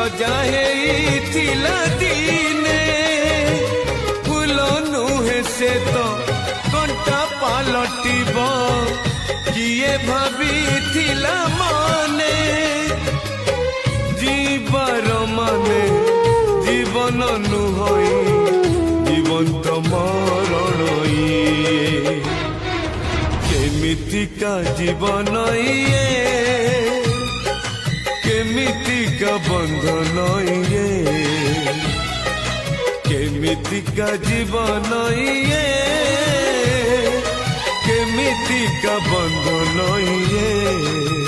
सजा हेइथिला दिने फूल नुहे से तो कंटा पालटिब किए भाबिथिला मने जीवर माने जीवन नुहई जीवंत मरण इए केमितिका जीवन इए केमितिका बंधन इए केमितिका जीवन इए केमितिका बंधन इए।